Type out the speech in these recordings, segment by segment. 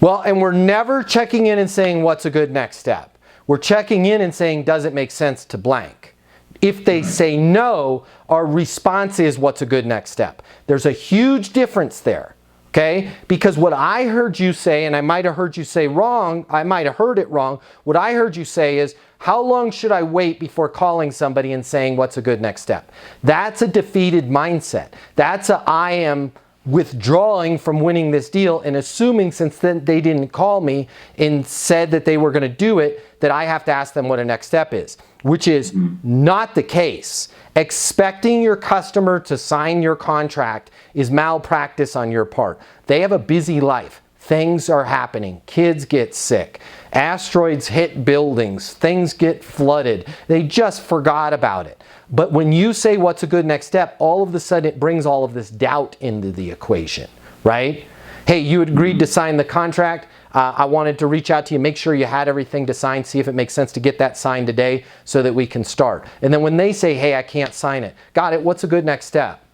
Well, and we're never checking in and saying, what's a good next step? We're checking in and saying, does it make sense to blank? If they say no, our response is, what's a good next step? There's a huge difference there, okay? Because what I heard you say, and I might have heard you say wrong, I might have heard it wrong, what I heard you say is, how long should I wait before calling somebody and saying, what's a good next step? That's a defeated mindset. That's a I am withdrawing from winning this deal and assuming since then they didn't call me and said that they were going to do it, that I have to ask them what a next step is, which is not the case. Expecting your customer to sign your contract is malpractice on your part. They have a busy life. Things are happening. Kids get sick. Asteroids hit buildings. Things get flooded. They just forgot about it. But when you say what's a good next step, all of a sudden it brings all of this doubt into the equation, right? Hey, you agreed to sign the contract. I wanted to reach out to you, make sure you had everything to sign, see if it makes sense to get that signed today so that we can start. And then when they say, hey, I can't sign it, got it, what's a good next step,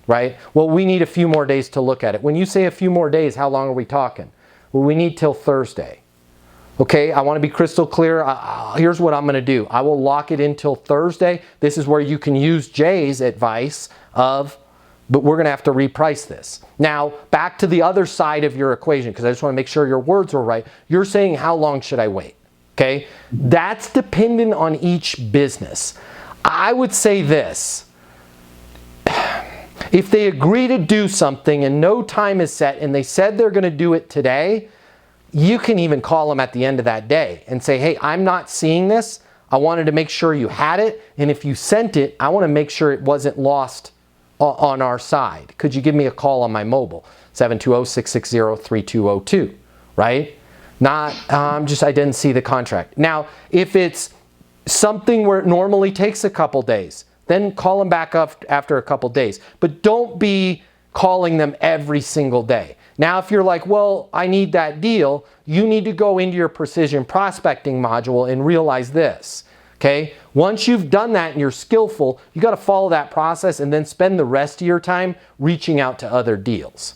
right? Well, we need a few more days to look at it. When you say a few more days, how long are we talking? Well, we need till Thursday. Okay, I want to be crystal clear. Here's what I'm going to do. I will lock it in till Thursday. This is where you can use Jay's advice of, but we're going to have to reprice this. Now, back to the other side of your equation, because I just want to make sure your words are right. You're saying, how long should I wait? Okay, that's dependent on each business. I would say this. If they agree to do something and no time is set and they said they're going to do it today, you can even call them at the end of that day and say, hey, I'm not seeing this. I wanted to make sure you had it. And if you sent it, I want to make sure it wasn't lost on our side. Could you give me a call on my mobile? 720-660-3202, right? Not, I didn't see the contract. Now, if it's something where it normally takes a couple days, then call them back up after a couple days. But don't be calling them every single day. Now, if you're like, well, I need that deal, you need to go into your precision prospecting module and realize this, okay? Once you've done that and you're skillful, you got to follow that process and then spend the rest of your time reaching out to other deals.